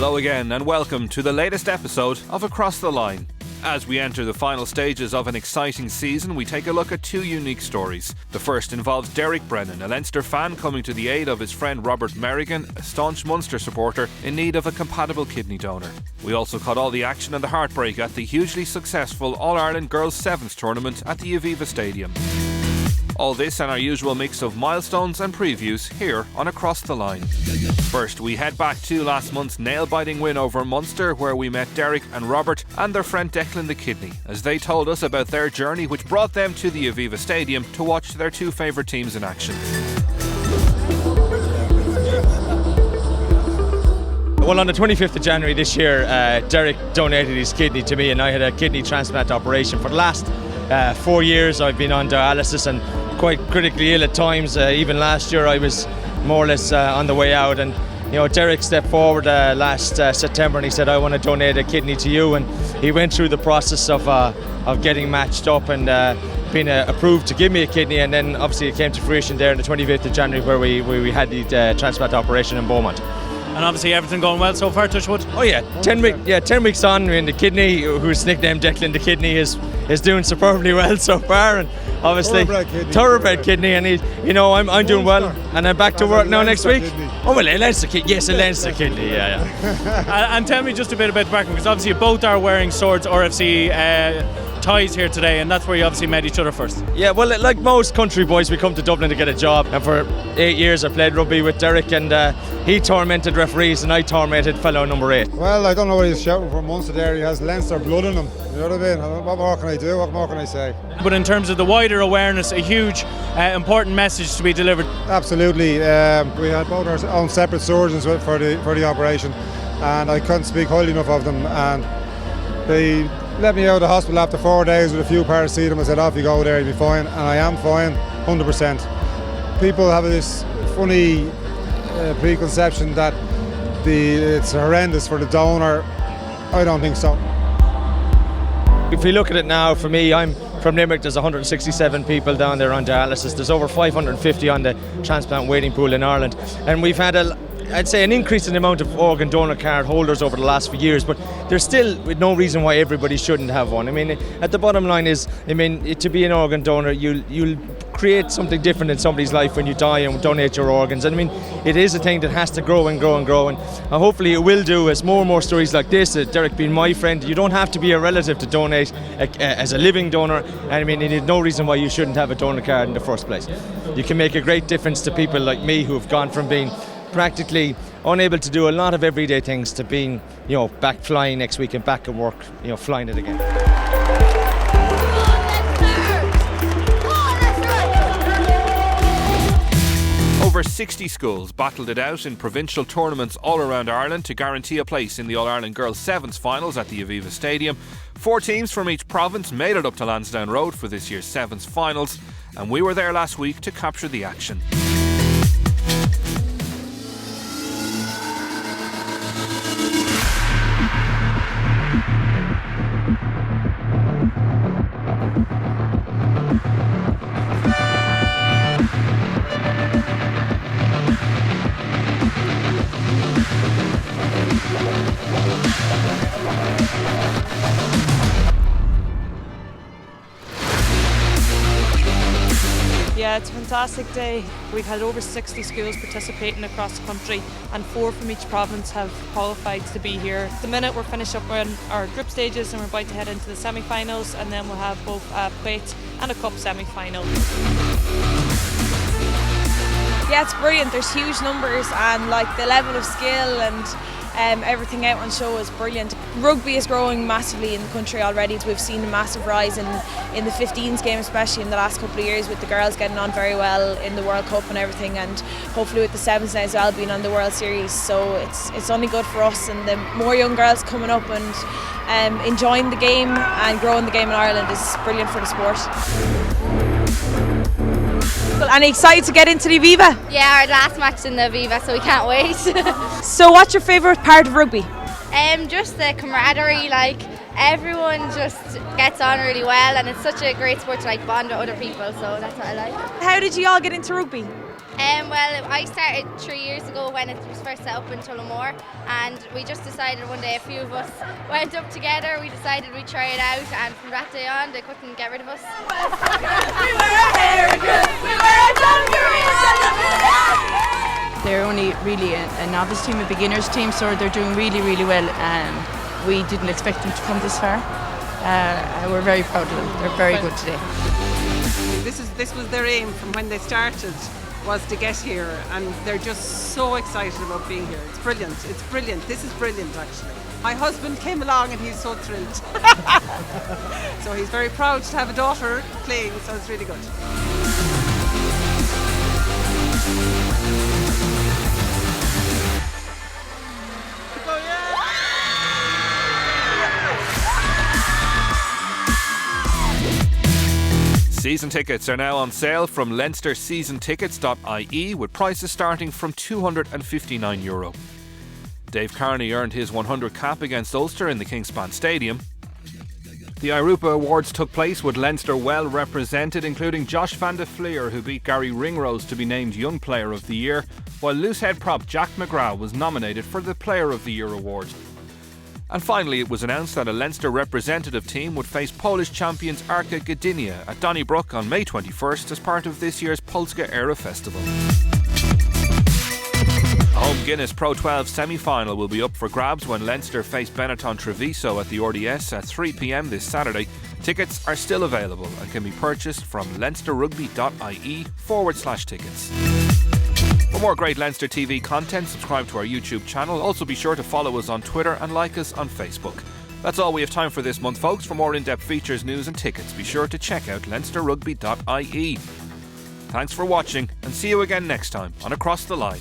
Hello again and welcome to the latest episode of Across the Line. As we enter the final stages of an exciting season, we take a look at two unique stories. The first involves Derek Brennan, a Leinster fan coming to the aid of his friend Robert Merrigan, a staunch Munster supporter in need of a compatible kidney donor. We also caught all the action and the heartbreak at the hugely successful All-Ireland Girls Sevens tournament at the Aviva Stadium. All this and our usual mix of milestones and previews here on Across the Line. First, we head back to last month's nail-biting win over Munster, where we met Derek and Robert and their friend Declan the Kidney, as they told us about their journey which brought them to the Aviva Stadium to watch their two favourite teams in action. Well, on the 25th of January this year, Derek donated his kidney to me, and I had a kidney transplant operation. For the last 4 years I've been on dialysis and quite critically ill at times. Even last year I was more or less on the way out, and Derek stepped forward last September and he said, I want to donate a kidney to you, and he went through the process of getting matched up and being approved to give me a kidney, and then obviously it came to fruition there on the 25th of January where we had the transplant operation in Beaumont. And obviously everything going well so far, touch wood? Oh yeah, 10 weeks on, and the kidney, who's nicknamed Declan the Kidney, is doing superbly well so far, and obviously thoroughbred kidney, and I'm doing well, and I'm back to work now next week. Oh well, a Leinster kidney, yes, a Leinster kidney, yeah. And tell me just a bit about the background, because obviously you both are wearing Swords RFC ties here today, and that's where you obviously met each other first. Yeah, well, like most country boys, we come to Dublin to get a job, and for 8 years I played rugby with Derek, and he tormented referees and I tormented fellow number 8. Well, I don't know what he's shouting for Munster there. He has Leinster blood in him, you know what I mean? What more can I do? What more can I say? But in terms of the wider awareness, a huge important message to be delivered. Absolutely. We had both our own separate surgeons for the operation, and I couldn't speak highly enough of them, and they let me out of the hospital after 4 days with a few paracetamol. I said, off you go there, you'll be fine, and I am fine, 100%. People have this funny preconception that it's horrendous for the donor. I don't think so. If we look at it now, for me, I'm from Limerick. There's 167 people down there on dialysis. There's over 550 on the transplant waiting pool in Ireland, and we've had I'd say an increase in the amount of organ donor card holders over the last few years, but there's still no reason why everybody shouldn't have one. I mean, at the bottom line is, to be an organ donor, you'll create something different in somebody's life when you die and donate your organs. And it is a thing that has to grow and grow and grow, and hopefully it will do as more and more stories like this. Derek being my friend, you don't have to be a relative to donate as a living donor, and there's no reason why you shouldn't have a donor card in the first place. You can make a great difference to people like me who have gone from being practically unable to do a lot of everyday things to being, back flying next week and back at work, flying it again. Over 60 schools battled it out in provincial tournaments all around Ireland to guarantee a place in the All-Ireland Girls Sevens finals at the Aviva Stadium. 4 teams from each province made it up to Lansdowne Road for this year's Sevens finals, and we were there last week to capture the action. Yeah, it's a fantastic day. We've had over 60 schools participating across the country, and 4 from each province have qualified to be here. At the minute we're finished up on our group stages and we're about to head into the semi-finals, and then we'll have both a plate and a cup semi-final. Yeah, it's brilliant. There's huge numbers, and the level of skill and everything out on show is brilliant. Rugby is growing massively in the country already. We've seen a massive rise in the 15s game, especially in the last couple of years, with the girls getting on very well in the World Cup and everything, and hopefully with the Sevens now as well being on the World Series. So it's only good for us, and the more young girls coming up and enjoying the game and growing the game in Ireland is brilliant for the sport. And excited to get into the Aviva? Yeah, our last match in the Aviva, so we can't wait. So what's your favourite part of rugby? Just the camaraderie, everyone just gets on really well, and it's such a great sport to bond with other people, so that's what I like. How did you all get into rugby? Well, I started 3 years ago when it was first set up in Tullamore, and we just decided one day, a few of us went up together, we decided we'd try it out, and from that day on they couldn't get rid of us. They're only really a novice team, a beginners team, so they're doing really, really well. We didn't expect them to come this far. We're very proud of them. They're very good today. This was their aim from when they started, was to get here, and they're just so excited about being here. It's brilliant. It's brilliant. This is brilliant, actually. My husband came along and he's so thrilled. So he's very proud to have a daughter playing, so it's really good. Season tickets are now on sale from LeinsterSeasonTickets.ie with prices starting from €259. Dave Carney earned his 100 cap against Ulster in the Kingspan Stadium. The Irupa Awards took place with Leinster well represented, including Josh van de Vlier, who beat Gary Ringrose to be named Young Player of the Year, while loosehead prop Jack McGrath was nominated for the Player of the Year award. And finally, it was announced that a Leinster representative team would face Polish champions Arka Gdynia at Donnybrook on May 21st as part of this year's Polska Era Festival. A home Guinness Pro 12 semi-final will be up for grabs when Leinster face Benetton Treviso at the RDS at 3 p.m. this Saturday. Tickets are still available and can be purchased from leinsterrugby.ie/tickets. For more great Leinster TV content, subscribe to our YouTube channel. Also be sure to follow us on Twitter and like us on Facebook. That's all we have time for this month, folks. For more in-depth features, news and tickets, be sure to check out leinsterrugby.ie. Thanks for watching, and see you again next time on Across the Line.